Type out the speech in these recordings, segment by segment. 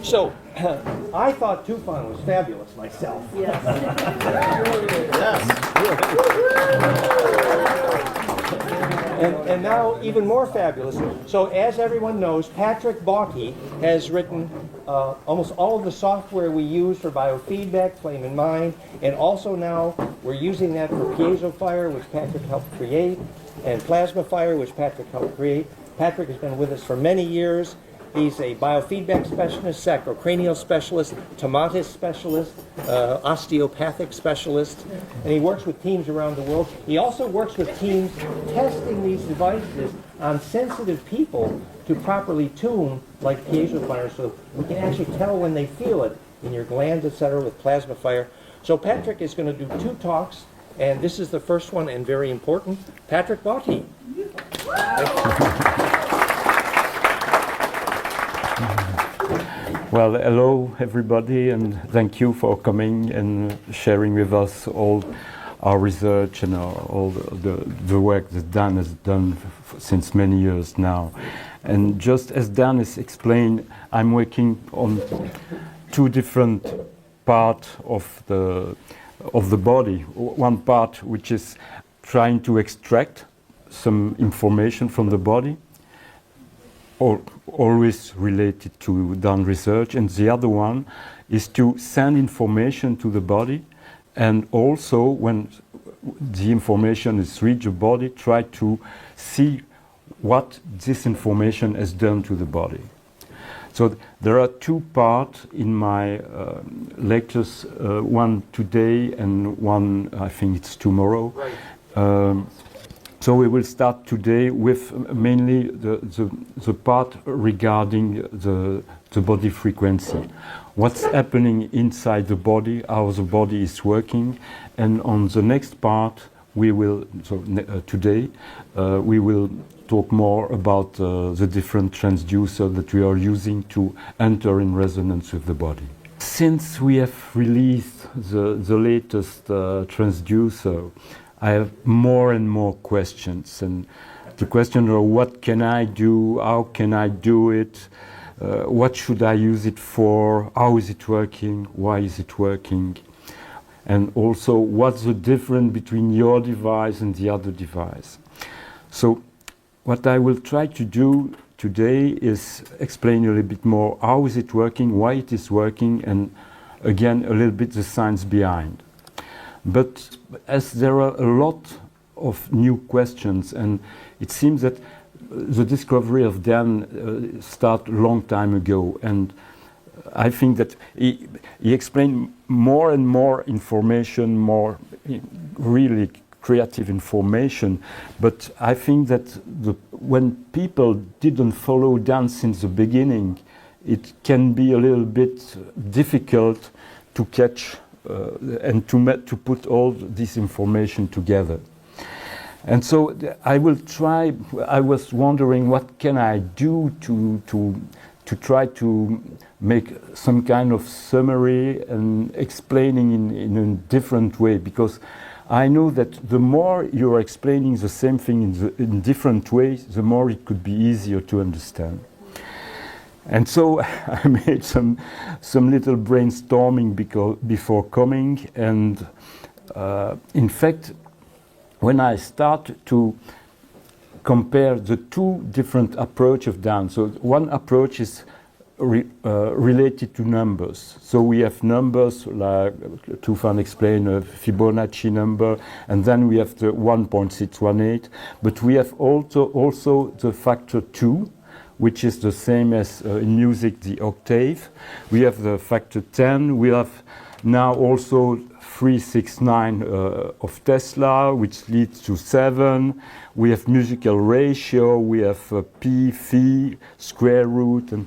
So, I thought Tufan was fabulous myself. Yes. And now even more fabulous. So as everyone knows, Patrick Botte has written almost all of the software we use for biofeedback, Flame in Mind, and also now we're using that for piezo fire, which Patrick helped create, and plasma fire, which Patrick helped create. Patrick has been with us for many years. He's a biofeedback specialist, sacrocranial specialist, tomatis specialist, osteopathic specialist, and he works with teams around the world. He also works with teams testing these devices on sensitive people to properly tune, like piezo fire, so we can actually tell when they feel it in your glands, etc., with plasma fire. So Patrick is going to do 2 talks, and this is the first one and very important. Patrick Botte. Well, hello everybody, and thank you for coming and sharing with us all our research and all the work that Dan has done since many years now. And just as Dan has explained, I'm working on 2 different parts of the body. One part which is trying to extract some information from the body, or always related to done research, and the other one is to send information to the body, and also when the information is reached the body, try to see what this information has done to the body. So there are 2 parts in my lectures, one today and one I think it's tomorrow. Right. So we will start today with mainly the part regarding the body frequency. What's happening inside the body, how the body is working, and on the next part we will, today, we will talk more about the different transducers that we are using to enter in resonance with the body. Since we have released the latest transducer, I have more and more questions, and the question are, what can I do, how can I do it, what should I use it for, how is it working, why is it working, and also what's the difference between your device and the other device. So what I will try to do today is explain a little bit more how is it working, why it is working, and again a little bit the science behind. But as there are a lot of new questions, and it seems that the discovery of Dan started a long time ago, and I think that he explained more and more information, more really creative information, but I think that when people didn't follow Dan since the beginning, it can be a little bit difficult to catch and to put all this information together. And so I will try, I was wondering what can I do to try to make some kind of summary and explaining in a different way, because I know that the more you're explaining the same thing in different ways, the more it could be easier to understand. And so I made some little brainstorming before coming, and in fact, when I start to compare the 2 different approaches of Dan, so one approach is related to numbers. So we have numbers like Tufan explained, a Fibonacci number, and then we have the 1.618, but we have also the factor 2, which is the same as in music, the octave. We have the factor 10. We have now also 369 of Tesla, which leads to 7. We have musical ratio. We have pi, phi, square root. And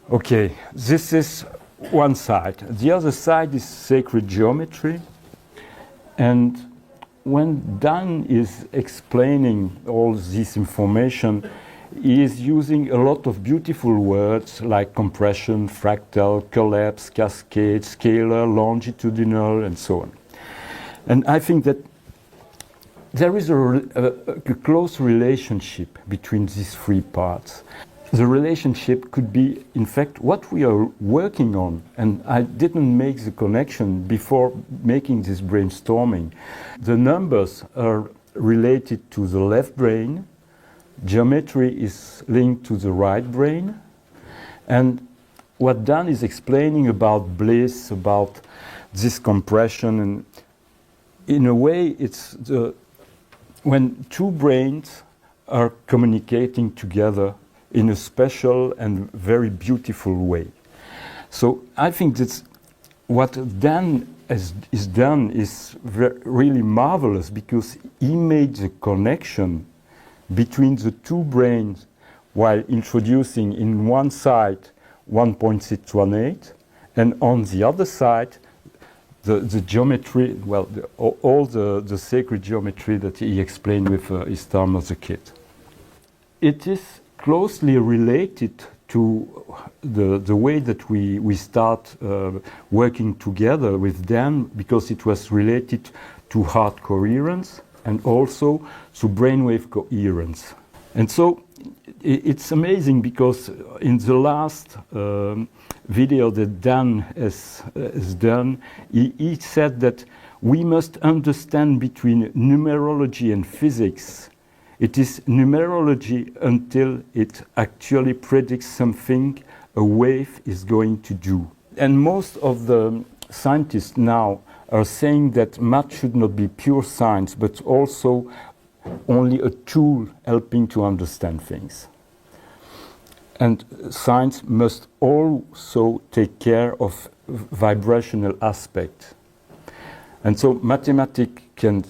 okay, this is one side. The other side is sacred geometry. And when Dan is explaining all this information, he is using a lot of beautiful words like compression, fractal, collapse, cascade, scalar, longitudinal, and so on. And I think that there is a close relationship between these 3 parts. the relationship could be, in fact, what we are working on. And I didn't make the connection before making this brainstorming. The numbers are related to the left brain, geometry is linked to the right brain, and what Dan is explaining about bliss, about this compression, and in a way it's when two brains are communicating together in a special and very beautiful way. So I think that's what Dan is done is really marvelous, because he made the connection between the two brains while introducing in one side 1.618 and on the other side the geometry, well, all the sacred geometry that he explained with his time as a kid. It is closely related to the way that we start working together with Dan, because it was related to heart coherence and also to brainwave coherence. And so it's amazing, because in the last video that Dan has done, he said that we must understand between numerology and physics. It is numerology until it actually predicts something a wave is going to do. And most of the scientists now are saying that math should not be pure science, but also only a tool helping to understand things. And science must also take care of vibrational aspect. And so mathematics can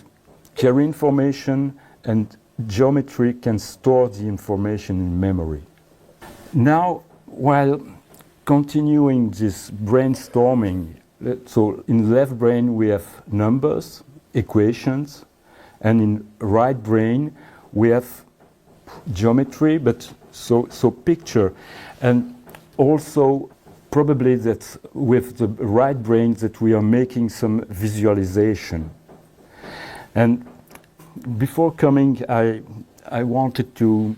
carry information, and geometry can store the information in memory. Now, while continuing this brainstorming, so in the left brain we have numbers, equations, and in right brain we have geometry, but so picture, and also probably that's with the right brain that we are making some visualization. And before coming, I wanted to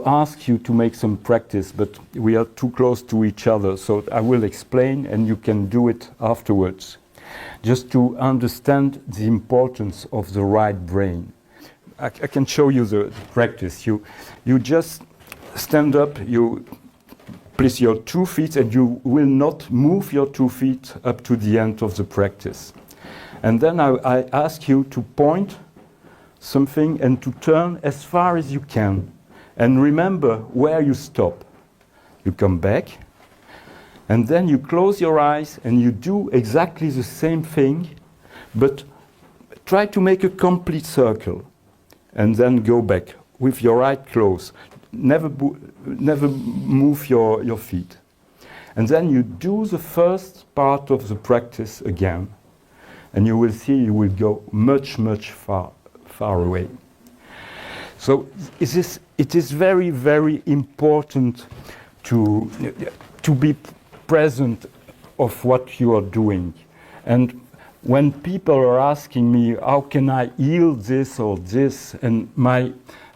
ask you to make some practice, but we are too close to each other, so I will explain and you can do it afterwards, just to understand the importance of the right brain. I can show you the practice. You just stand up, you place your 2 feet, and you will not move your 2 feet up to the end of the practice. And then I ask you to point something and to turn as far as you can. And remember where you stop. You come back, and then you close your eyes and you do exactly the same thing, but try to make a complete circle. And then go back with your eye closed. Never move your feet. And then you do the first part of the practice again. And you will see you will go much, much far away. So it is very, very important to be present of what you are doing. And when people are asking me, how can I heal this or this? And my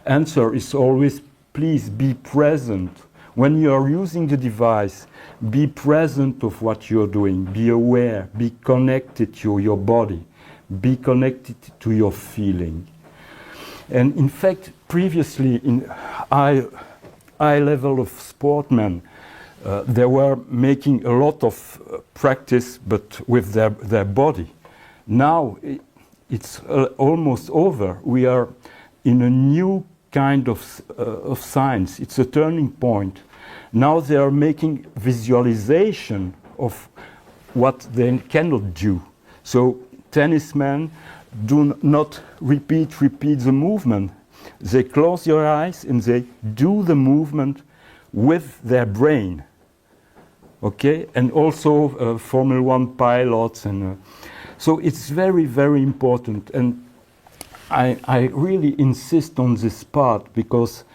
answer is always, please be present. When you are using the device, be present of what you're doing. Be aware, be connected to your body, be connected to your feeling. And in fact, previously in high level of sportmen, they were making a lot of practice, but with their body. Now it's almost over. We are in a new kind of science. It's a turning point. Now they are making visualization of what they cannot do. So tennismen do not repeat the movement. They close their eyes and they do the movement with their brain. Okay, and also Formula 1 pilots, and so it's very, very important. And I really insist on this part, because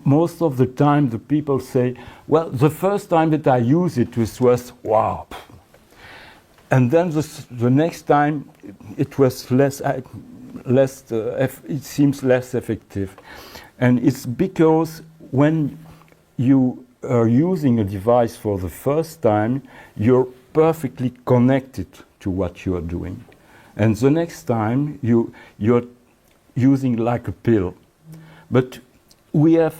most of the time the people say, well, the first time that I used it was wow, and then the next time it was it seems less effective. And it's because when you are using a device for the first time, you're perfectly connected to what you are doing. And the next time, you're using like a pill. But we are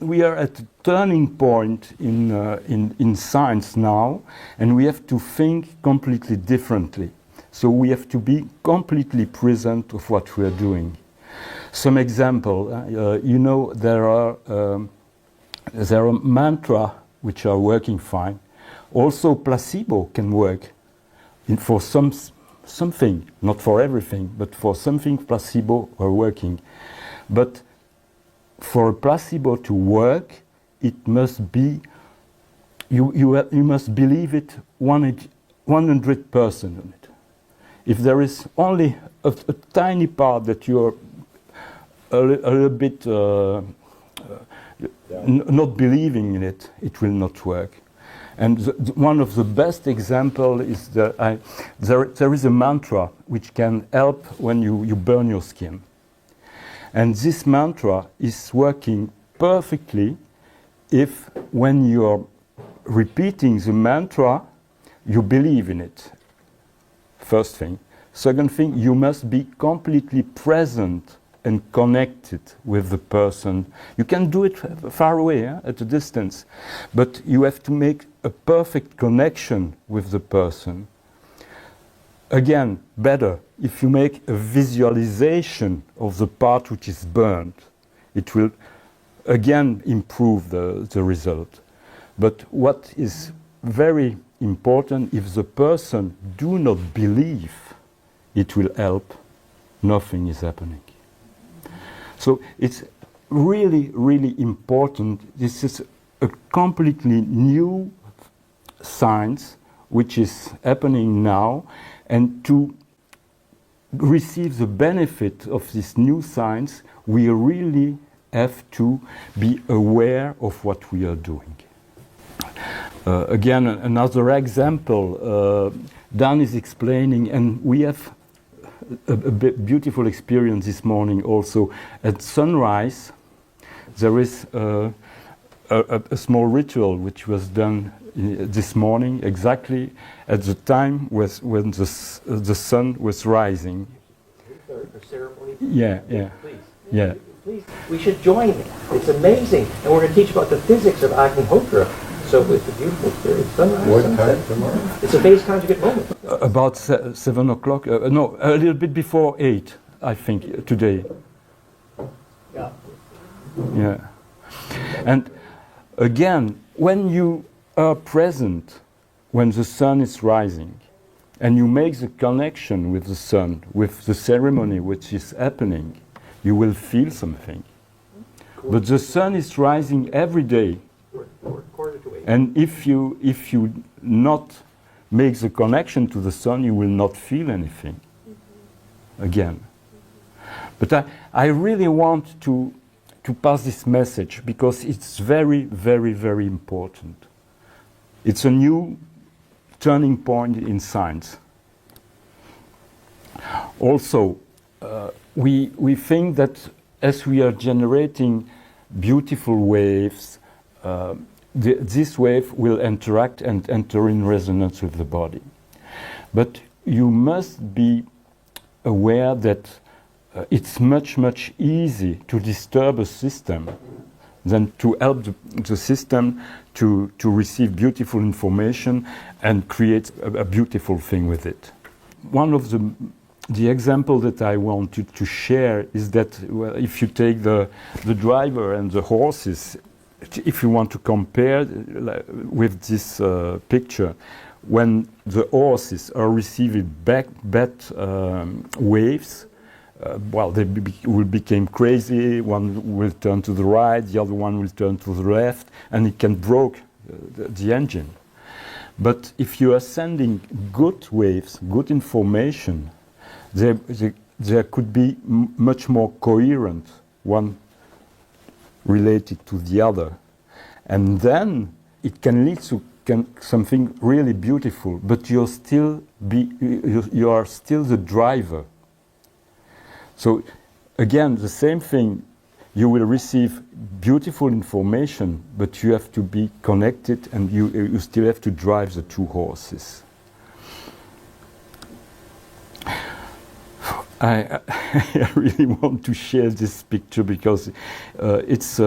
at a turning point in science now, and we have to think completely differently. So we have to be completely present of what we are doing. Some example, you know, there are mantra which are working fine. Also, placebo can work for something, not for everything, but for something placebo are working. But for a placebo to work, it must be, you must believe it 100% on it. If there is only a tiny part that you're a little bit not believing in it, it will not work. And one of the best examples is that there is a mantra which can help when you burn your skin. And this mantra is working perfectly if when you're repeating the mantra, you believe in it. First thing. Second thing, you must be completely present and connected with the person. You can do it far away, at a distance, but you have to make a perfect connection with the person. Again, better if you make a visualization of the part which is burned. It will again improve the result. But what is very important, if the person do not believe it will help, nothing is happening. So it's really, really important. This is a completely new science which is happening now, and to receive the benefit of this new science, we really have to be aware of what we are doing. Again, another example, Dan is explaining, and we have a beautiful experience this morning also. At sunrise, there is a small ritual which was done this morning, exactly at the time when the sun was rising. A ceremony? Yeah. Please. Yeah. Please, we should join. It's amazing. And we're going to teach about the physics of Agnihotra. So it's a beautiful experience. Sunrise, What sunset. time tomorrow? It's a phase conjugate moment. About 7 o'clock, no, a little bit before 8, I think, today. Yeah. Yeah. And again, when you are present, when the sun is rising, and you make the connection with the sun, with the ceremony which is happening, you will feel something. Cool. But the sun is rising every day. Quarter to 8. And if you not make the connection to the sun, you will not feel anything. Again. But I really want to pass this message because it's very, very, very important. It's a new turning point in science. Also, we think that as we are generating beautiful waves, this wave will interact and enter in resonance with the body. But you must be aware that it's much, much easier to disturb a system than to help the system to receive beautiful information and create a beautiful thing with it. One of the example that I wanted to share is that if you take the driver and the horses, if you want to compare with this picture, when the horses are receiving bad waves, they will become crazy. One will turn to the right, the other one will turn to the left, and it can break the engine. But if you are sending good waves, good information, there could be much more coherent, one related to the other. And then it can lead to something really beautiful, but you are still the driver. So again, the same thing, you will receive beautiful information, but you have to be connected, and you still have to drive the two horses. I really want to share this picture because it's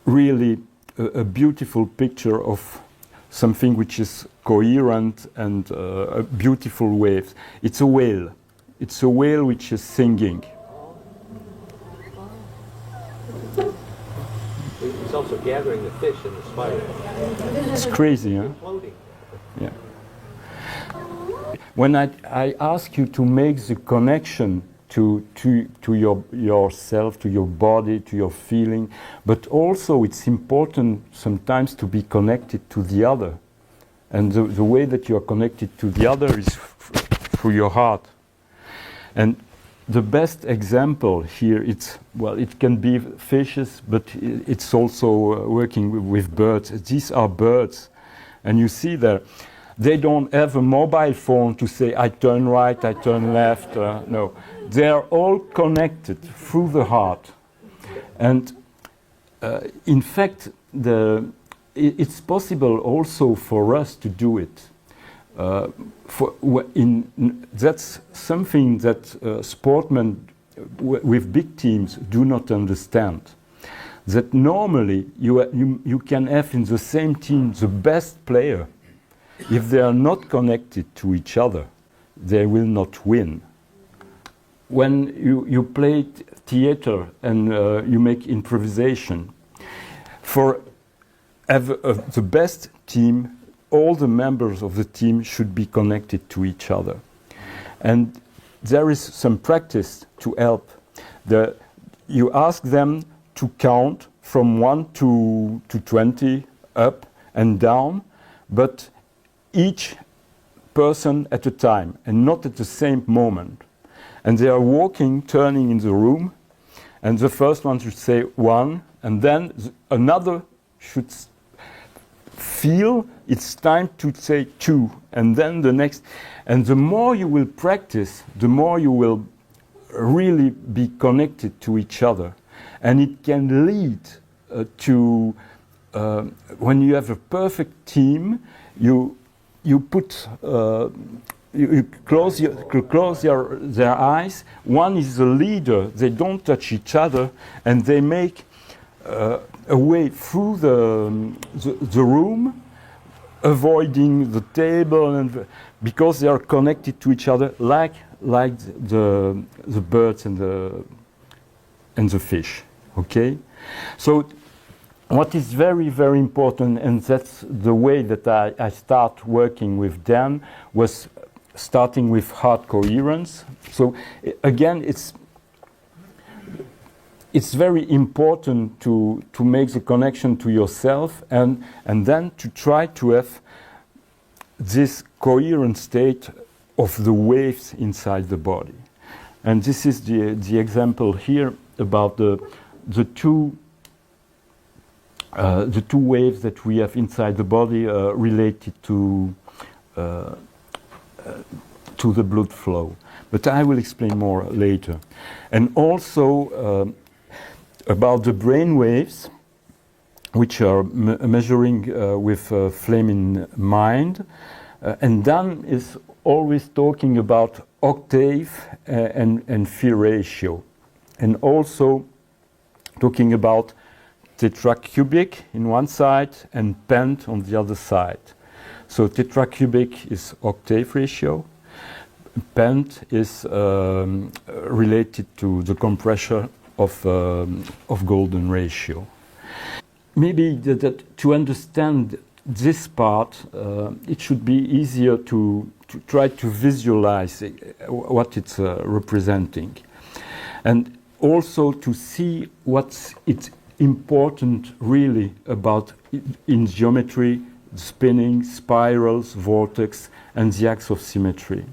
really a beautiful picture of something which is coherent and a beautiful wave. It's a whale. It's a whale which is singing. He's also gathering the fish in the spiral. It's crazy, huh? Floating. Yeah. When I ask you to make the connection to yourself, to your body, to your feeling, but also it's important sometimes to be connected to the other. And the way that you are connected to the other is through your heart. And the best example here, it can be fishes, but it's also working with birds. These are birds. And you see there, they don't have a mobile phone to say, I turn right, I turn left. No, they are all connected through the heart. And in fact, it's possible also for us to do it. That's something that sportsmen with big teams do not understand. That normally you can have in the same team the best player. If they are not connected to each other, they will not win. When you play theater and you make improvisation, for the best team, all the members of the team should be connected to each other. And there is some practice to help. You ask them to count from 1 to 20, up and down, but each person at a time and not at the same moment. And they are walking, turning in the room, and the first one should say 1, and then another should feel it's time to say 2, and then the next. And the more you will practice, the more you will really be connected to each other. And it can lead to, when you have a perfect team, you put, you close their eyes. One is the leader. They don't touch each other, and they make a way through the room, avoiding the table, and because they are connected to each other, like the birds and the fish. Okay, so what is very, very important, and that's the way that I start working with them, was starting with heart coherence. So again, it's very important to make the connection to yourself, and then to try to have this coherent state of the waves inside the body. And this is the example here about the two waves that we have inside the body related to the blood flow. But I will explain more later. And also about the brain waves, which are measuring with flame in mind. And Dan is always talking about octave and phi ratio. And also talking about tetracubic in one side and pent on the other side. So tetracubic is octave ratio. Pent is related to the compression of golden ratio. Maybe to understand this part, it should be easier to try to visualize what it's representing, and also to see what's important really about in geometry, spinning, spirals, vortex, and the axis of symmetry.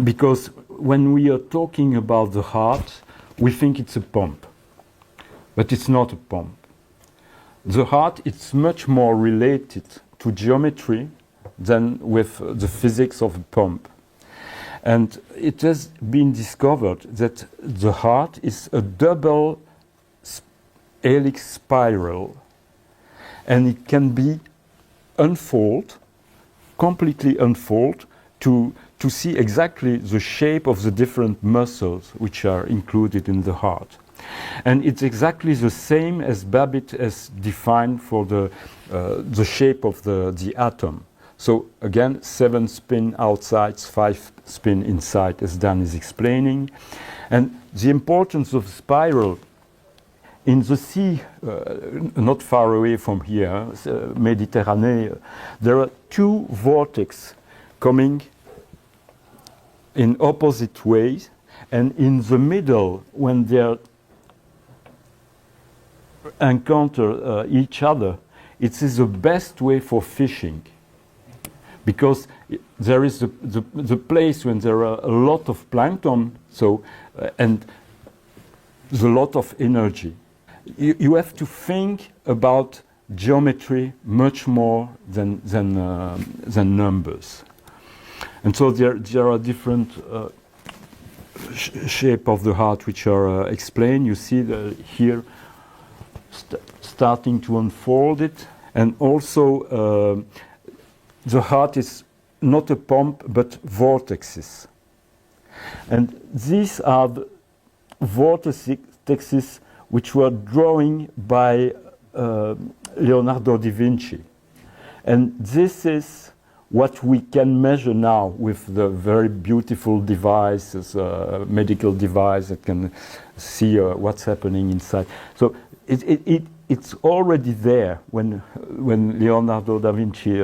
Because when we are talking about the heart, we think it's a pump, but it's not a pump. The heart is much more related to geometry than with the physics of a pump. And it has been discovered that the heart is a double helix spiral, and it can be completely unfold to see exactly the shape of the different muscles which are included in the heart. And it's exactly the same as Babbitt has defined for the shape of the atom. So again, 7 spin outside, 5 spin inside, as Dan is explaining. And the importance of spiral in the sea, not far away from here, Mediterranean, there are 2 vortices coming in opposite ways, and in the middle, when they encounter each other, it is the best way for fishing, because there is the place when there are a lot of plankton, and there's a lot of energy. You have to think about geometry much more than numbers. And so there are different shape of the heart which are explained. You see here starting to unfold it. And also the heart is not a pump but vortexes. And these are the vortexes which were drawn by Leonardo da Vinci. And this is what we can measure now with the very beautiful devices, medical device that can see what's happening inside. So it's already there when Leonardo da Vinci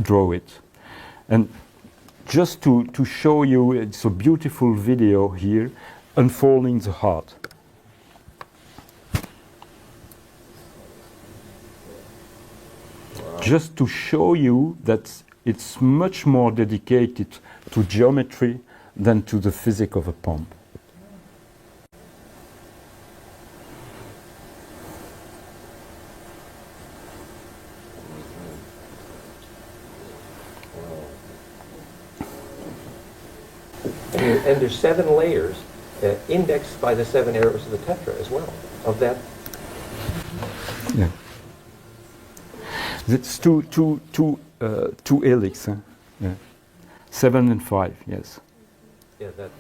drew it. And just to show you, it's a beautiful video here, unfolding the heart. Just to show you that it's much more dedicated to geometry than to the physics of a pump. And there's 7 layers indexed by the 7 arrows of the tetra as well, of that. Yeah. That's two helix, huh? Yeah. 7 and 5, yes. Yeah, that.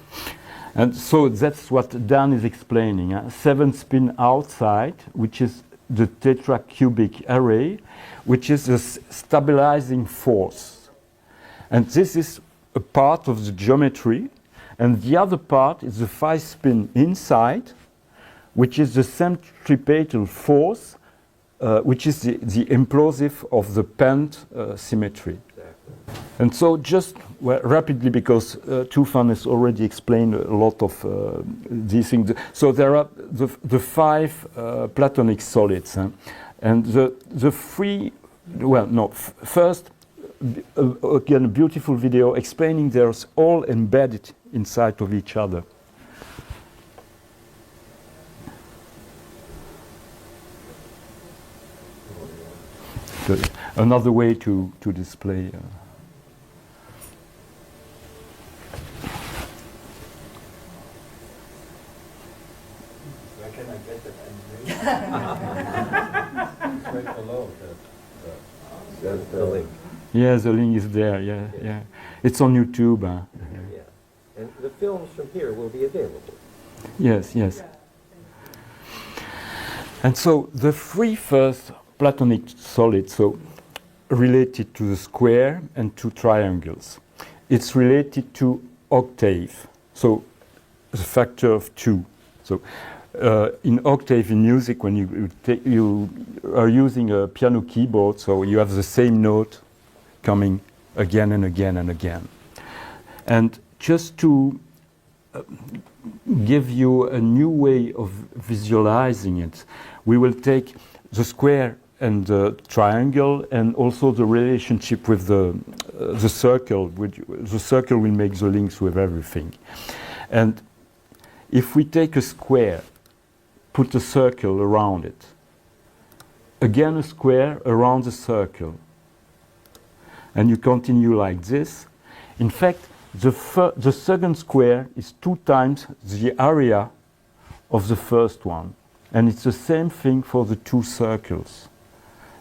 And so that's what Dan is explaining. 7 spin outside, which is the tetracubic array, which is a stabilizing force. And this is a part of the geometry, and the other part is the 5 spin inside, which is the centripetal force, which is the implosive of the pent symmetry. Exactly. And so just rapidly, because Tufan has already explained a lot of these things. So there are the 5 Platonic solids, and the 3, first, again, a beautiful video explaining they're all embedded inside of each other. So another way to display. Where can I get that animation? Right below The link. Yeah, the link is there. Yeah. It's on YouTube. Yeah. And the films from here will be available. Yes. And so the 3 first Platonic solids, so related to the square and to triangles. It's related to octave, so the factor of 2. So in octave in music, when you are using a piano keyboard, so you have the same note coming again and again and again. And just to give you a new way of visualizing it, we will take the square and the triangle, and also the relationship with the circle. The circle will make the links with everything. And if we take a square, put a circle around it, again a square around the circle, and you continue like this, In fact, the second square is 2 times the area of the first one. And it's the same thing for the 2 circles.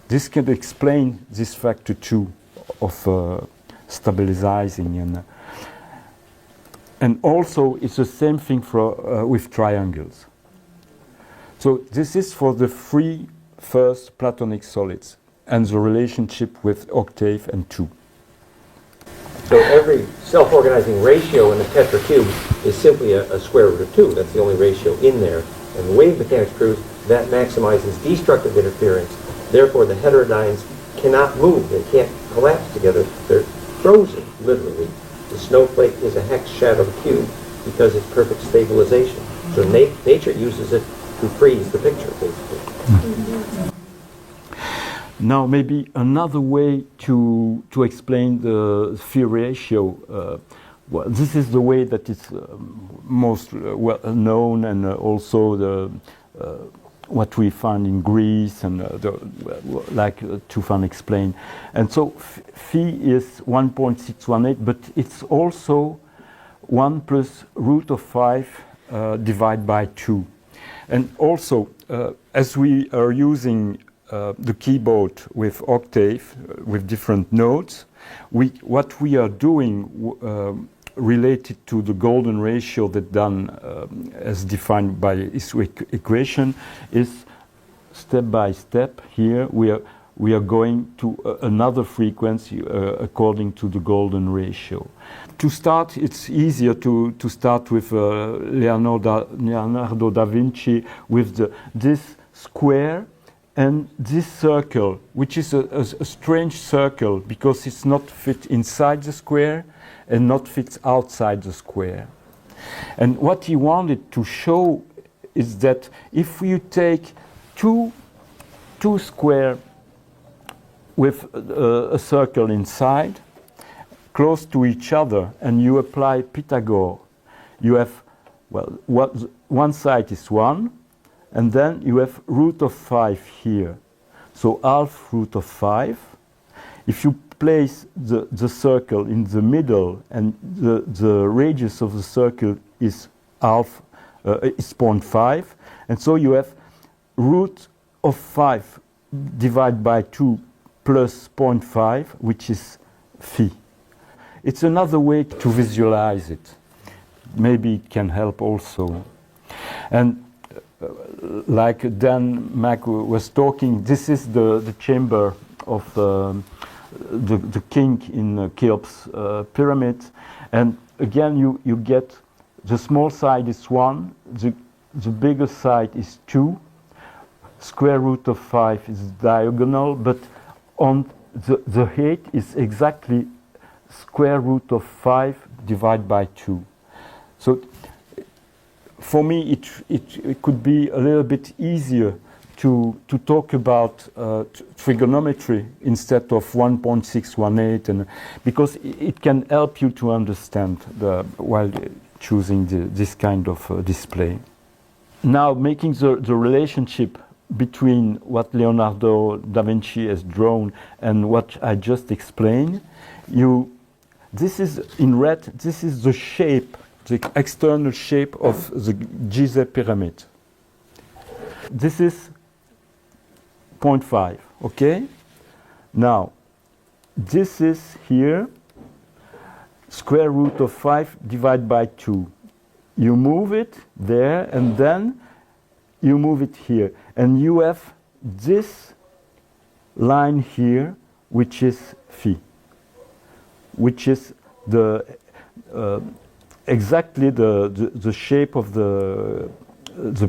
This can explain this factor 2 of stabilizing. And also, it's the same thing with triangles. So this is for the 3 first Platonic solids and the relationship with octave and 2. So every self-organizing ratio in the tetracube is simply a square root of 2. That's the only ratio in there. And wave mechanics proves that maximizes destructive interference. Therefore, the heterodynes cannot move. They can't collapse together. They're frozen, literally. The snowflake is a hex shadow cube because it's perfect stabilization. So nature uses it to freeze the picture, basically. Now, maybe another way to explain the phi ratio. Well, this is the way that is most well known, and also what we find in Greece, and like Tufan explained. And so phi is 1.618, but it's also 1 plus root of 5 divided by 2. And also, as we are using the keyboard with octave, with different notes, what we are doing related to the golden ratio that done as defined by this equation is step by step. Here we are going to another frequency according to the golden ratio. To start, it's easier to start with Leonardo da Vinci with this square and this circle, which is a strange circle because it's not fit inside the square and not fit outside the square. And what he wanted to show is that if you take two square with a circle inside, close to each other, and you apply Pythagoras, you have, well, one side is 1, and then you have root of 5 here. So half root of 5. If you place the circle in the middle, and the radius of the circle is half, is 0.5, and so you have root of 5 divided by 2 plus 0.5, which is phi. It's another way to visualize it. Maybe it can help also. And like Dan Mack was talking, this is the chamber of the king in Cheops pyramid. And again, you get the small side is 1, the bigger side is 2. Square root of 5 is diagonal, but on the height is exactly square root of 5 divided by 2. So for me, it could be a little bit easier to talk about trigonometry instead of 1.618, and because it can help you to understand while choosing this kind of display. Now, making the relationship between what Leonardo da Vinci has drawn and what I just explained, this is in red. This is the shape, the external shape of the Gizeh pyramid. This is 0.5, okay? Now, this is here, square root of 5 divided by 2. You move it there, and then you move it here. And you have this line here, which is phi, which is exactly the shape of the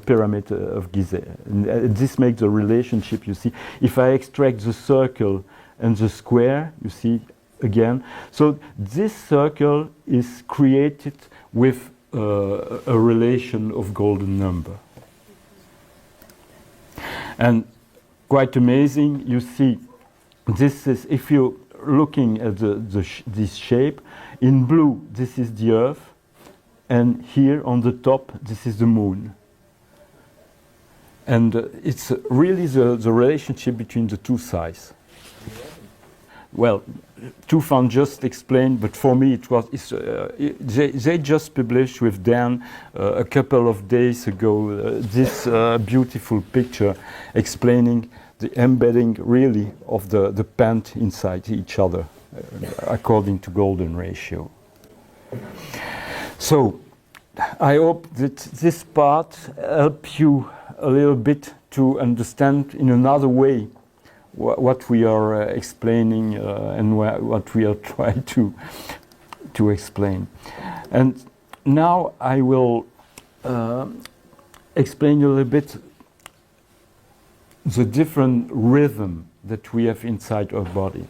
pyramid of Gizeh. And this makes the relationship, you see. If I extract the circle and the square, you see again. So this circle is created with a relation of golden number. And quite amazing, you see, this is, if you're looking at this shape, in blue, this is the Earth, and here on the top, this is the Moon. And it's really the relationship between the two sides. well, Tufan just explained, but for me it was, they just published with Dan a couple of days ago this beautiful picture explaining the embedding really of the pant inside each other according to golden ratio. So I hope that this part helps you a little bit to understand in another way what we are explaining and what we are trying to explain. And now I will explain a little bit the different rhythm that we have inside our body.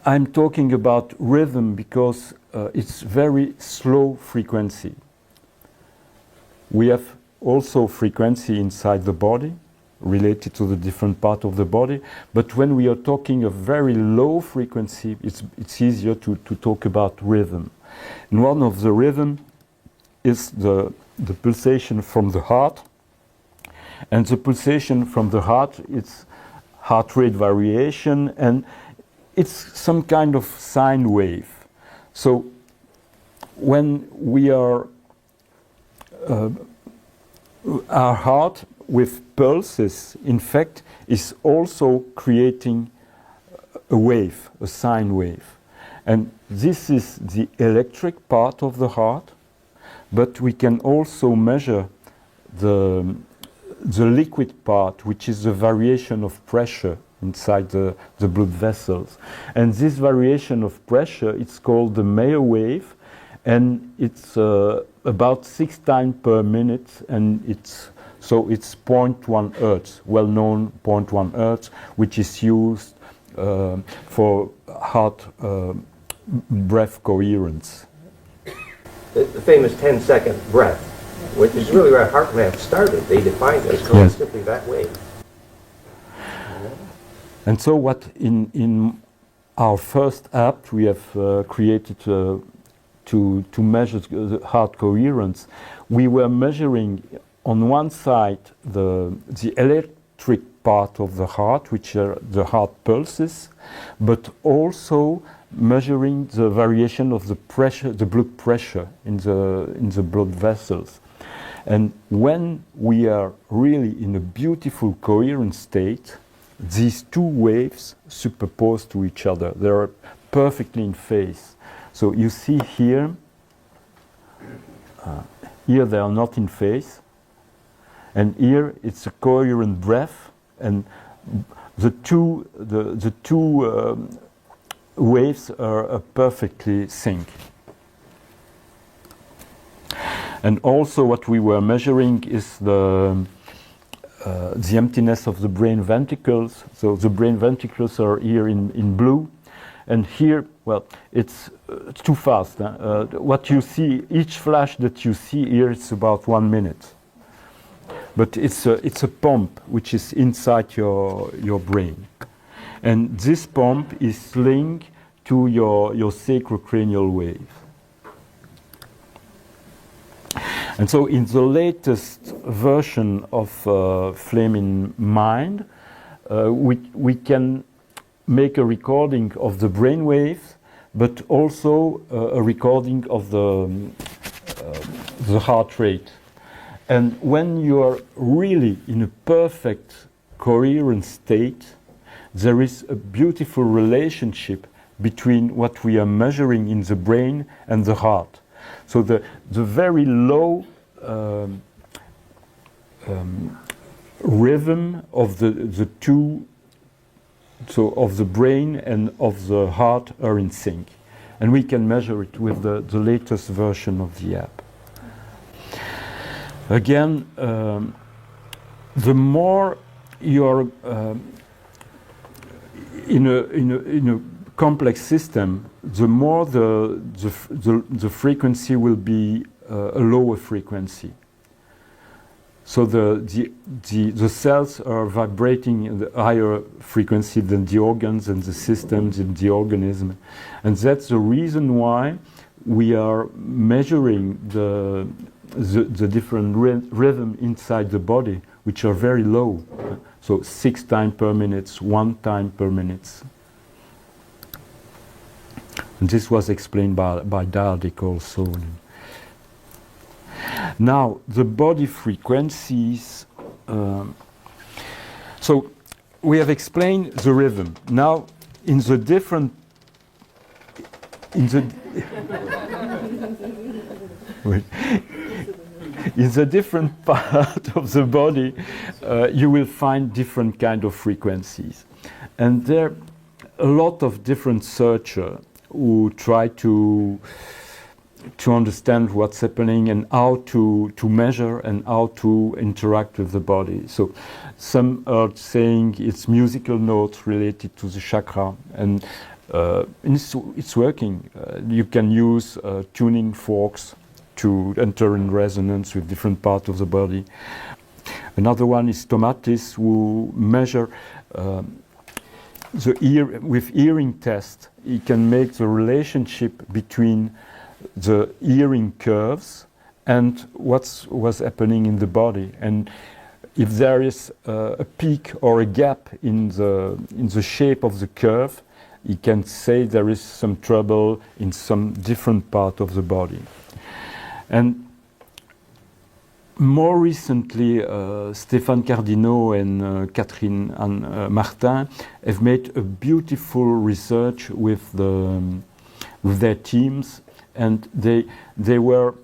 I'm talking about rhythm because it's very slow frequency. We have also frequency inside the body related to the different part of the body, but when we are talking of very low frequency, it's easier to talk about rhythm. And one of the rhythm is the pulsation from the heart, and the pulsation from the heart, it's heart rate variation, and it's some kind of sine wave. So when we are our heart with pulses, in fact, is also creating a wave, a sine wave. And this is the electric part of the heart, but we can also measure the liquid part, which is the variation of pressure inside the blood vessels. And this variation of pressure, it's called the Mayer wave, and it's about 6 times per minute, and it's 0.1 hertz, well-known 0.1 hertz, which is used for heart breath coherence. The famous 10-second breath, which is really where heart math started. They defined it as going simply that way. And so what in our first app we have created to measure the heart coherence, we were measuring on one side the electric part of the heart, which are the heart pulses, but also measuring the variation of the pressure, the blood pressure in the blood vessels. And when we are really in a beautiful coherent state, these two waves superpose to each other. They are perfectly in phase. So you see here, here they are not in phase, and here it's a coherent breath, and the two waves are perfectly synced. And also what we were measuring is the emptiness of the brain ventricles. So the brain ventricles are here in blue, and here, well, it's too fast. What you see, each flash that you see here, it's about 1 minute. But it's a pump which is inside your brain. And this pump is linked to your sacrocranial wave. And so in the latest version of Flame in Mind, we can make a recording of the brain waves, but also a recording of the heart rate. And when you are really in a perfect coherent state, there is a beautiful relationship between what we are measuring in the brain and the heart. So the very low rhythm of the two, so of the brain and of the heart, are in sync. And we can measure it with the latest version of the app. Again, the more you are in a complex system, the more the frequency will be a lower frequency. So the cells are vibrating in the higher frequency than the organs and the systems in the organism, and that's the reason why we are measuring the different rhythm inside the body, which are very low. So 6 times per minute, 1 time per minute. And this was explained by Dardick also. Now, the body frequencies. So we have explained the rhythm. Now, in the different, in the in the different part of the body, you will find different kind of frequencies, and there are a lot of different searchers who try to understand what's happening and how to measure and how to interact with the body. So some are saying it's musical notes related to the chakra, and it's working. You can use tuning forks to enter in resonance with different parts of the body. Another one is stomatists who measure the ear with hearing test. He can make the relationship between the hearing curves and what's happening in the body, and if there is a peak or a gap in the shape of the curve, he can say there is some trouble in some different part of the body. And more recently, Stéphane Cardinot and Catherine and Martin have made a beautiful research with their teams, and they were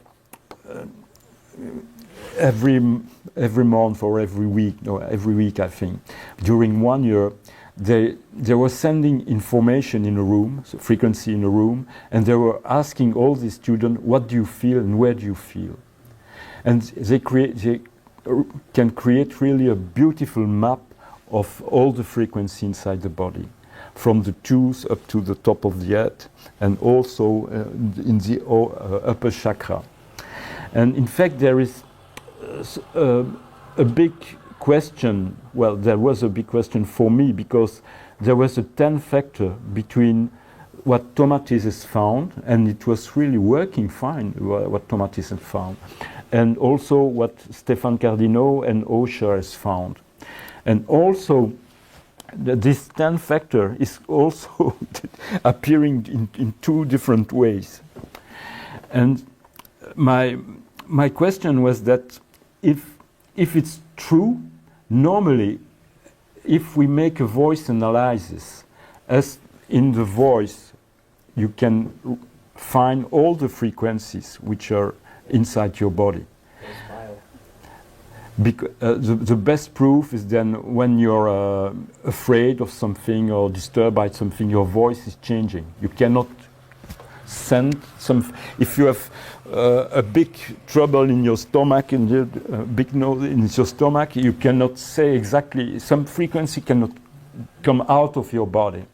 every month or every week I think, during 1 year, they were sending information in a room, so frequency in a room, and they were asking all the students, what do you feel and where do you feel? And they can create really a beautiful map of all the frequency inside the body, from the tooth up to the top of the head, and also in the upper chakra. And in fact, there is a big question. Well, there was a big question for me, because there was a 10 factor between what Tomatis has found, and it was really working fine, what Tomatis has found, and also what Stéphane Cardinot and Osher has found. And also, this 10 factor is also appearing in two different ways. And my question was that if it's true, normally, if we make a voice analysis, as in the voice, you can find all the frequencies which are inside your body. The best proof is then when you're afraid of something or disturbed by something, your voice is changing. You cannot send some. If you have a big trouble in your stomach and a big nose in your stomach, you cannot say exactly. Some frequency cannot come out of your body.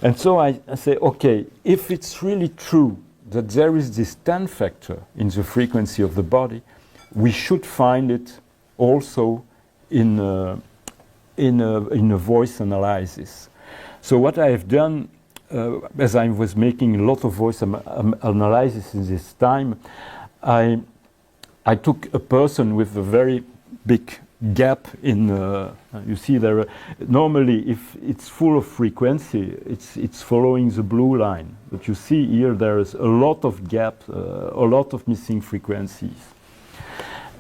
And so I say, okay, if it's really true that there is this 10 factor in the frequency of the body, we should find it also in a voice analysis. So what I have done, as I was making a lot of voice analysis in this time, I took a person with a very big gap in. You see, there. Normally, if it's full of frequency, it's following the blue line. But you see here, there is a lot of gap, a lot of missing frequencies.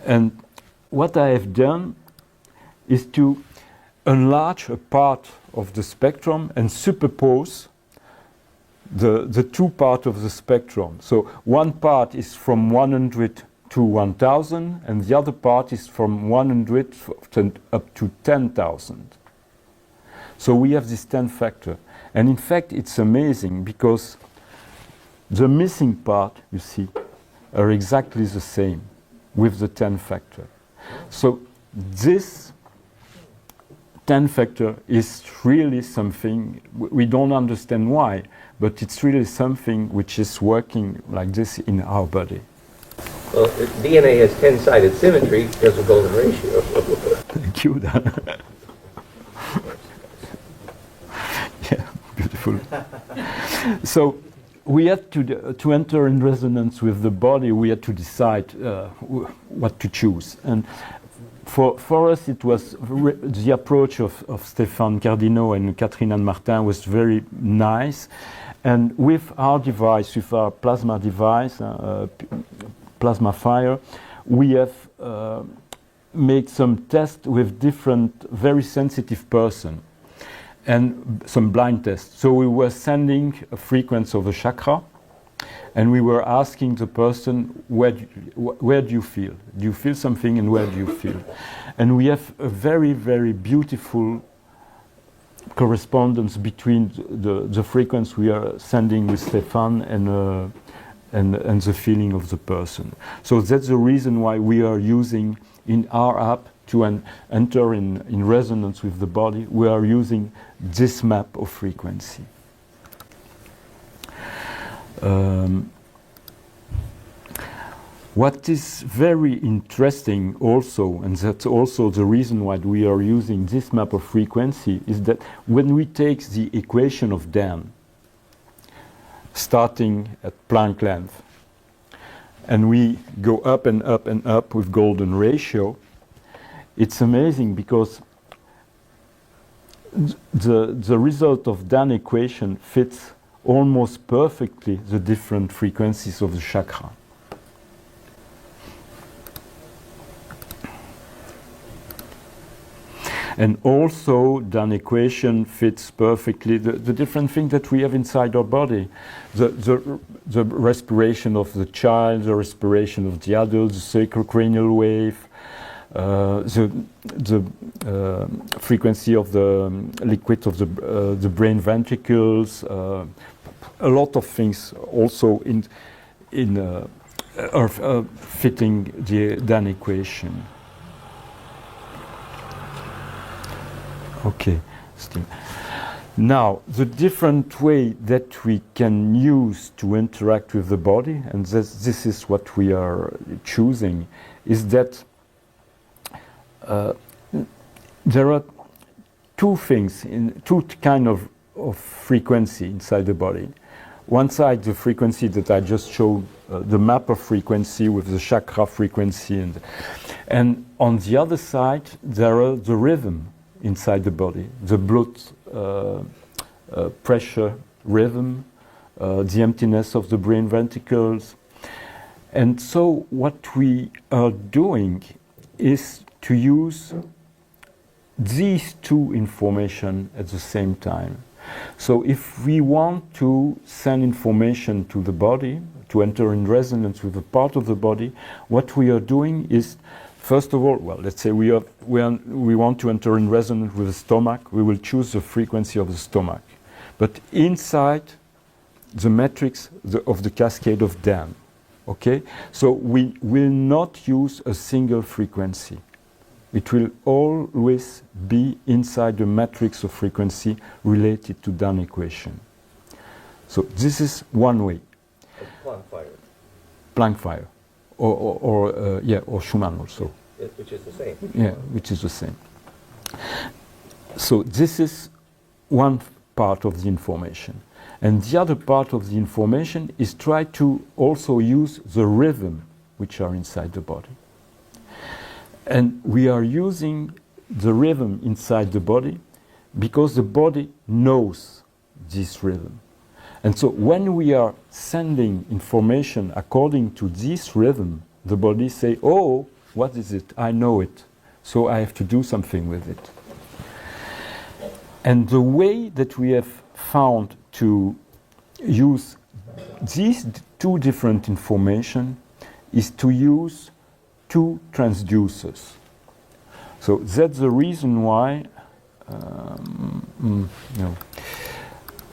And what I have done is to enlarge a part of the spectrum and superpose the two parts of the spectrum. So one part is from 100 to 1000, and the other part is from 100 up to 10,000. So we have this 10 factor. And in fact, it's amazing, because the missing part, you see, are exactly the same with the 10 factor. So this 10 factor is really something, we don't understand why, but it's really something which is working like this in our body. Well, DNA has 10-sided symmetry because of golden ratio. Thank you, Dan. Yeah, beautiful. So we had to enter in resonance with the body. We had to decide what to choose, and for us it was the approach of Stéphane Cardinot and Catherine and Martin was very nice, And with our device, with our plasma device, plasma fire, we have made some tests with different very sensitive persons and some blind tests. So we were sending a frequency of a chakra, and we were asking the person, where do you feel? Do you feel something, and where do you feel? And we have a very, very beautiful correspondence between the frequency we are sending with Stefan and the feeling of the person. So that's the reason why we are using in our app to enter in resonance with the body. We are using this map of frequency. What is very interesting also, and that's also the reason why we are using this map of frequency, is that when we take the equation of Dan, starting at Planck length, and we go up and up and up with golden ratio, it's amazing because the result of Dan equation fits almost perfectly the different frequencies of the chakra. And also, Dan equation fits perfectly the different things that we have inside our body. The respiration of the child, the respiration of the adult, the sacrocranial wave, the frequency of the liquid of the brain ventricles, a lot of things also are fitting the Dan equation. Okay, now the different way that we can use to interact with the body, and this is what we are choosing, is that there are two things, two kind of frequency inside the body. One side, the frequency that I just showed, the map of frequency with the chakra frequency, and on the other side there are the rhythm inside the body, the blood pressure rhythm, the emptiness of the brain ventricles. And so what we are doing is to use these two information at the same time. So if we want to send information to the body, to enter in resonance with a part of the body, what we are doing is, first of all, well, let's say we want to enter in resonance with the stomach, we will choose the frequency of the stomach. But inside the matrix of the cascade of Dan, okay? So we will not use a single frequency. It will always be inside the matrix of frequency related to Dan equation. So this is one way. Planck fire. Planck fire. Or Schumann also. Which is the same. Yeah, which is the same. So this is one part of the information. And the other part of the information is try to also use the rhythm which are inside the body. And we are using the rhythm inside the body because the body knows this rhythm. And so when we are sending information according to this rhythm, the body say, oh, what is it? I know it. So I have to do something with it. And the way that we have found to use these two different information is to use two transducers. So that's the reason why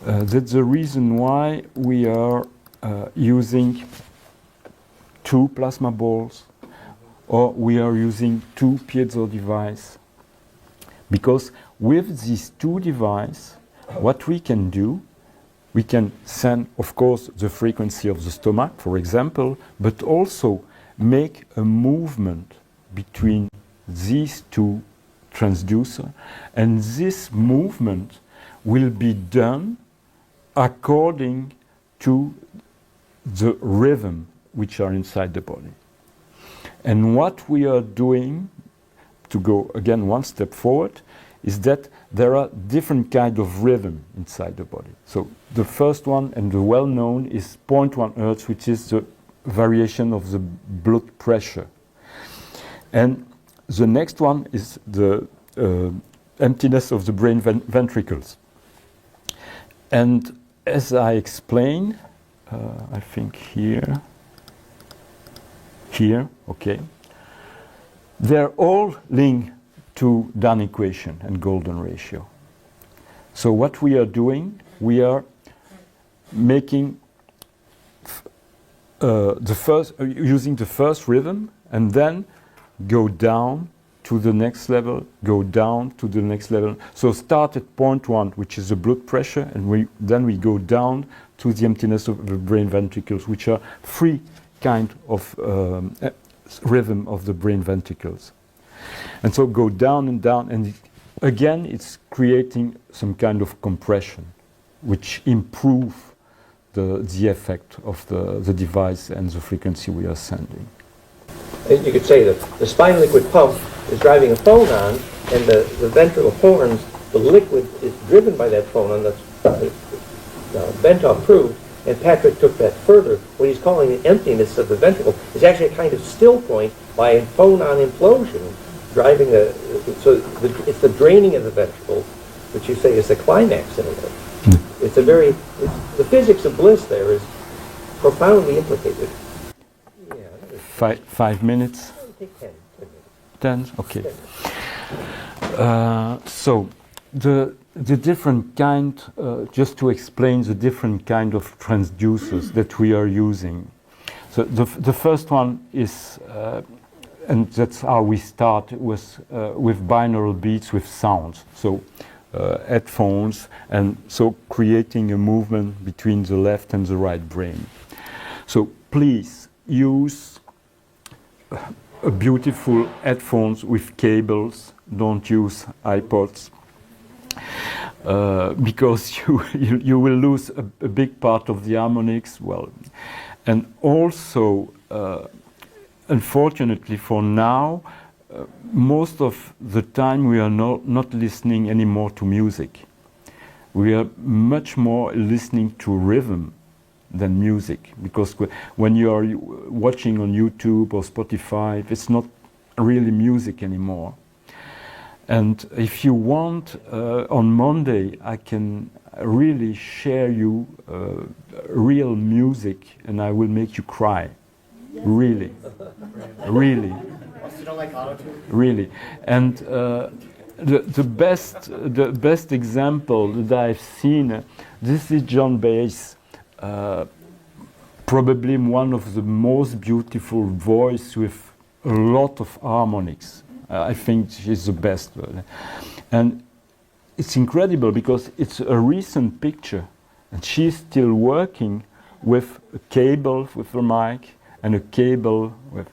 that's the reason why we are using two plasma balls, or we are using two piezo devices. Because with these two devices, what we can do, we can send, of course, the frequency of the stomach, for example, but also make a movement between these two transducers, and this movement will be done according to the rhythm which are inside the body. And what we are doing, to go again one step forward, is that there are different kind of rhythm inside the body. So the first one and the well-known is 0.1 Hertz, which is the variation of the blood pressure. And the next one is the emptiness of the brain ventricles. And as I explained, I think here, okay, they're all linked to Dunn equation and golden ratio. So what we are doing, we are making using the first rhythm and then go down to the next level, go down to the next level. So start at 0.1, which is the blood pressure, and then we go down to the emptiness of the brain ventricles, which are three kind of rhythm of the brain ventricles. And so go down and down, and again it's creating some kind of compression, which improve the effect of the device and the frequency we are sending. You could say that the spinal liquid pump is driving a phonon, and the ventricle horns, the liquid is driven by that phonon. That's Bentov proved, and Patrick took that further. What he's calling the emptiness of the ventricle is actually a kind of still point by a phonon implosion, driving it's the draining of the ventricle, which you say is the climax in a way. It's the physics of bliss there is profoundly implicated. 5 minutes? Take 10 10? minutes. Okay. So the different kind, just to explain the different kind of transducers that we are using. So the first one is, and that's how we start, with binaural beats with sounds. So headphones, and so creating a movement between the left and the right brain. So please use a beautiful headphones with cables. Don't use iPods, because you will lose a big part of the harmonics. Well, and also, unfortunately for now, most of the time we are not listening anymore to music. We are much more listening to rhythm than music, because when you are watching on YouTube or Spotify, it's not really music anymore. And if you want, on Monday I can really share you real music, and I will make you cry. Really. Really. You don't like auto-tune? Really. And the best example that I've seen, this is John Bass, probably one of the most beautiful voice with a lot of harmonics. I think she's the best. And it's incredible because it's a recent picture, and she's still working with a cable with her mic and a cable with,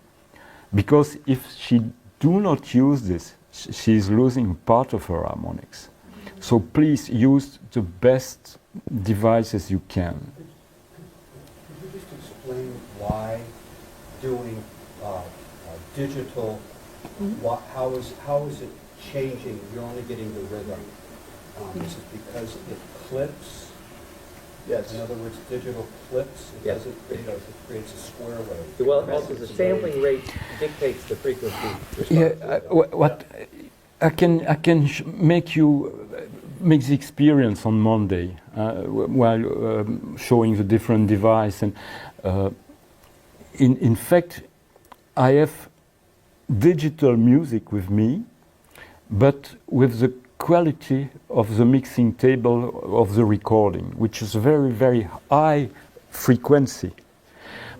because if she do not use this, she's losing part of her harmonics. So please use the best devices you can. Could you just explain why doing digital, how is it changing? You're only getting the rhythm. Is it because it clips? Yes. In other words, digital clips. It Yes. doesn't, it creates a square wave. Well, also the sampling rate dictates the frequency response. Yeah, what I can make the experience on Monday while showing the different device, and in fact I have digital music with me, but with the quality of the mixing table of the recording, which is very, very high frequency.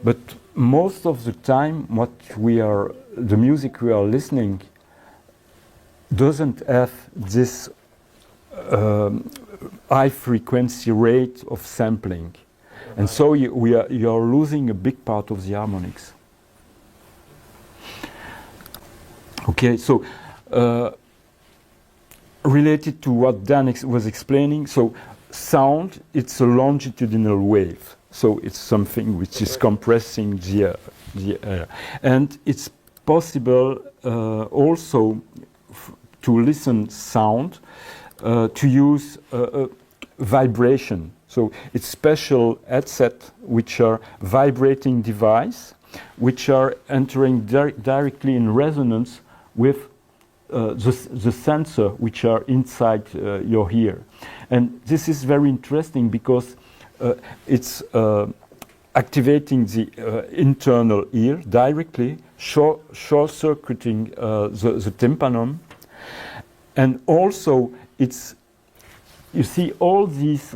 But most of the time, the music we are listening doesn't have this high frequency rate of sampling. And so you are losing a big part of the harmonics. Okay, so related to what Dan was explaining, so sound, it's a longitudinal wave. So it's something which is compressing the air. And it's possible also to listen sound to use vibration. So it's special headset which are vibrating device, which are entering directly in resonance with the sensor which are inside your ear. And this is very interesting because it's activating the internal ear directly, short-circuiting the tympanum. And also it's, you see all these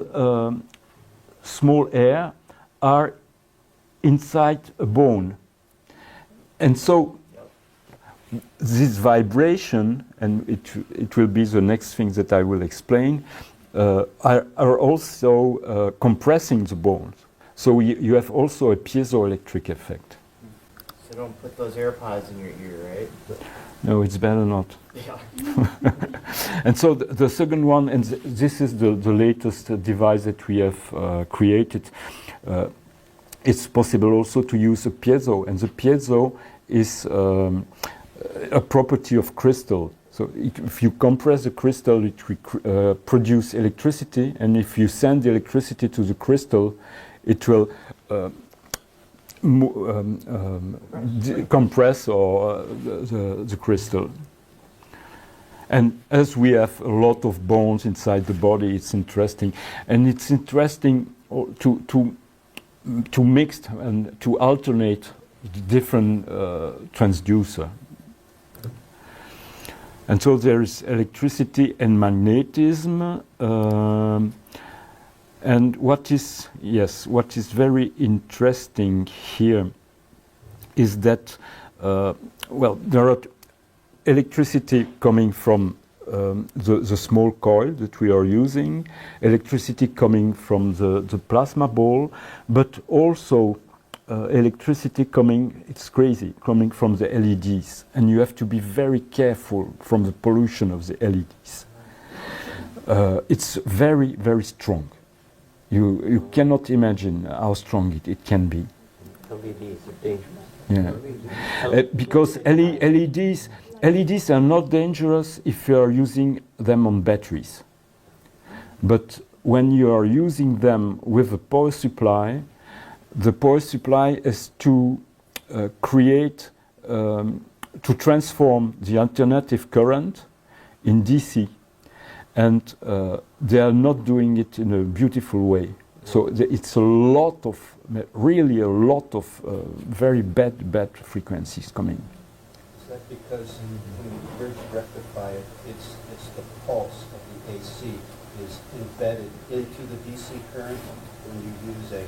small air are inside a bone. And so this vibration, and it will be the next thing that I will explain, are also compressing the bones. So you have also a piezoelectric effect. So don't put those AirPods in your ear, right? No, it's better not. Yeah. And so the second one, and this is the latest device that we have created. It's possible also to use a piezo, and the piezo is a property of crystal. So if you compress the crystal, it will produce electricity, and if you send the electricity to the crystal, it will compress or the crystal. And as we have a lot of bones inside the body, it's interesting. And it's interesting to mix and to alternate the different transducer. And so there is electricity and magnetism. And what is very interesting here is that, well, there are electricity coming from the small coil that we are using, electricity coming from the plasma ball, but also electricity coming, it's crazy, coming from the LEDs. And you have to be very careful from the pollution of the LEDs. It's very, very strong. You cannot imagine how strong it can be. LEDs are dangerous. Yeah. Because LEDs are not dangerous if you are using them on batteries. But when you are using them with a power supply, the power supply is to create, to transform the alternative current in DC. And they are not doing it in a beautiful way. So it's a lot of, really a lot of very bad frequencies coming. Is that because when you bridge rectify it, it's the pulse of the AC is embedded into the DC current when you use a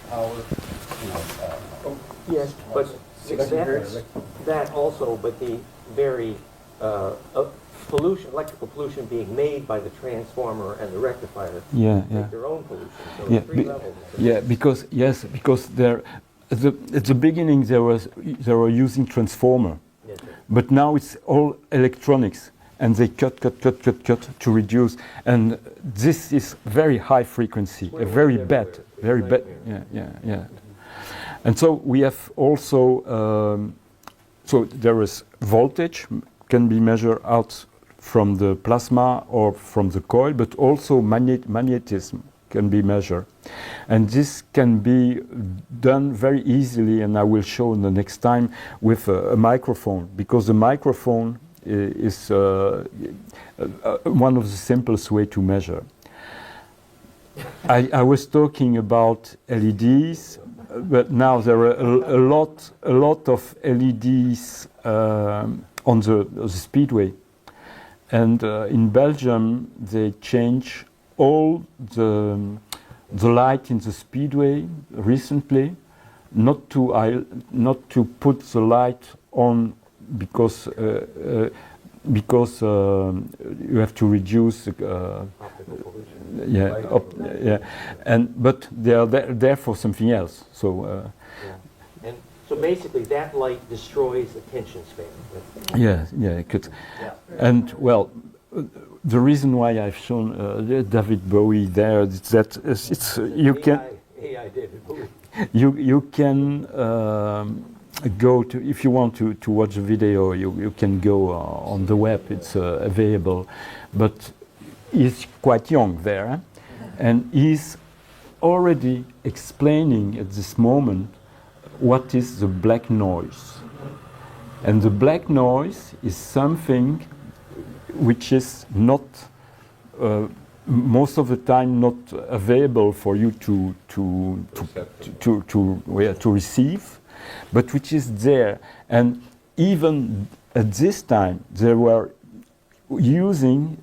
power, Yes, but that also, but the very pollution, electrical pollution being made by the transformer and the rectifier, make their own pollution. So Yeah, three levels. because there, at the beginning they were using transformer, Yes, sir. but now it's all electronics, and they cut to reduce, and this is very high frequency, Well, very it's bad, everywhere. very It's a bad. nightmare. Yeah. And so we have also, so there is voltage can be measured out from the plasma or from the coil, but also magnetism can be measured. And this can be done very easily, and I will show in the next time, with a microphone, because the microphone is one of the simplest way to measure. I was talking about LEDs, but now there are a lot of LEDs on the speedway. And in Belgium, they change all the light in the speedway recently, not to put the light on because you have to reduce. Optical pollution. But they are there for something else. So. And so basically, that light destroys attention span. It could. And well, the reason why I've shown David Bowie there is that you can AI David Bowie. you can go to, if you want to watch the video, you can go on the web, it's available. But he's quite young there, and he's already explaining at this moment what is the black noise. And the black noise is something which is not most of the time not available for you to receive, but which is there. And even at this time, they were using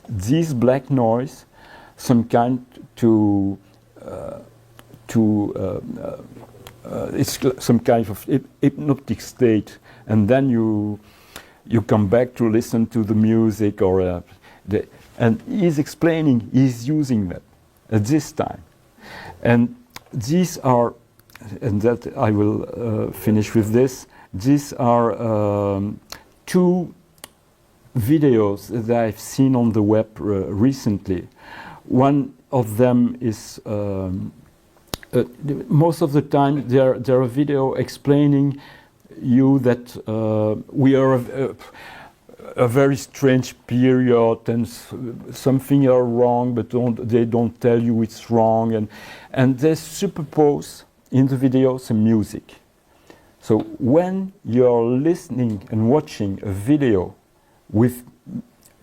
this black noise, some kind it's some kind of hypnotic state, and then you come back to listen to the music or and he's explaining, he's using that at this time. And these are, and that I will finish with this, these are two videos that I've seen on the web recently. One of them is, most of the time they're a video explaining you that we are a very strange period and something are wrong, but they don't tell you it's wrong, and they superpose in the video some music. So when you're listening and watching a video with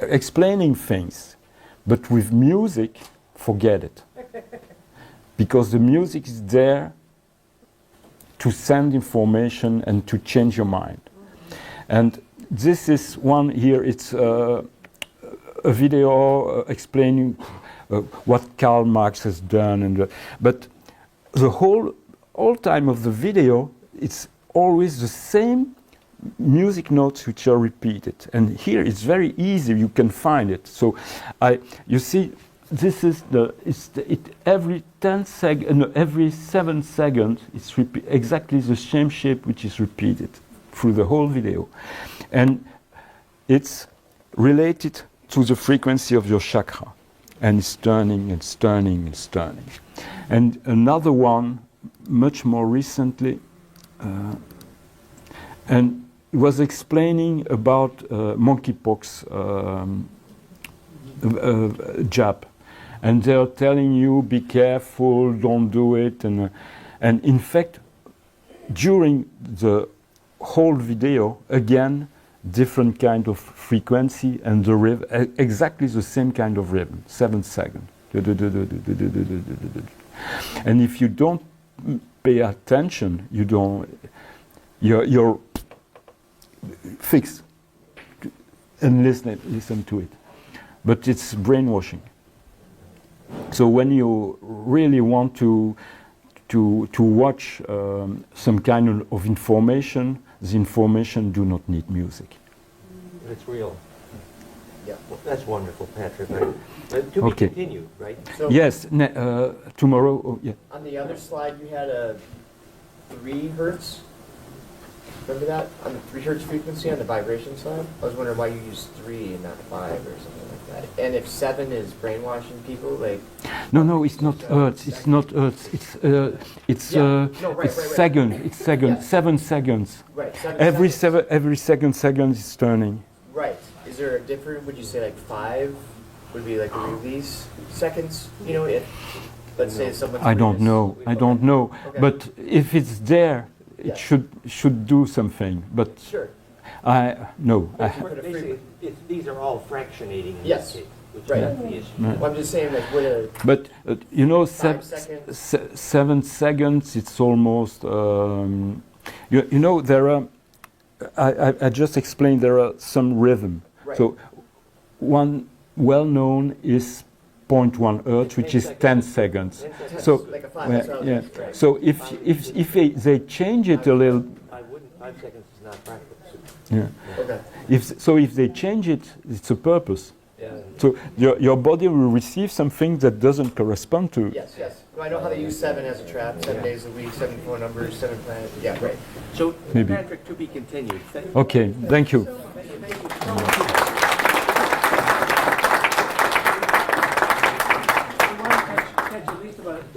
explaining things, but with music, forget it. Because the music is there to send information and to change your mind. And this is one here, it's a video explaining what Karl Marx has done. But the whole time of the video, it's always the same music notes which are repeated. And here it's very easy, you can find it. So you see, this is every 10 seconds, every 7 seconds, it's exactly the same shape which is repeated through the whole video. And it's related to the frequency of your chakra. And it's turning and turning and turning. And another one, much more recently, and was explaining about monkeypox jab. And they're telling you, be careful, don't do it. And in fact, during the whole video, again, different kind of frequency and the rhythm, exactly the same kind of rhythm, 7 seconds. And if you don't pay attention, you're fixed and listen to it. But it's brainwashing. So when you really want to watch some kind of information, the information do not need music. It's real. Yeah. Well, that's wonderful, Patrick. To be Okay. continued, right? So Yes, tomorrow. Oh, yeah. on the other slide, you had a 3 hertz. Remember that? On the 3 hertz frequency on the vibration side? I was wondering why you used 3 and not 5 or something like that. And if 7 is brainwashing people, like... No, it's not Hertz. It's not Hertz. It's second. It's second. Yeah. 7 seconds. Right. 7 Every seconds. second is turning. Right. Is there a different, would you say like 5 would be like a release seconds? You know, if, let's say someone's... I don't know. I don't know. Okay. But if it's there, it Yeah. should do something. But Sure. no. These are all fractionating in Yes. this case, which Right. is the issue. Well, I'm just saying like would a... But you know, 5 seconds. 7 seconds. It's almost. You know, there are. I just explained there are some rhythm. Right. So one well known is 0.1 hertz, which is 10 seconds. So like a 5, that's what I was yeah. asking, right. So if they change it a little, I wouldn't, 5 seconds is not practical. yeah. Okay. If they change it, it's a purpose. Yeah. So your body will receive something that doesn't correspond to. Yes, yes. No, I know how to use 7 as a trap, 7 days a week, 7 phone numbers, 7 planets. Yeah, right. So, Maybe. Patrick, to be continued. Okay, thank you. Thank you.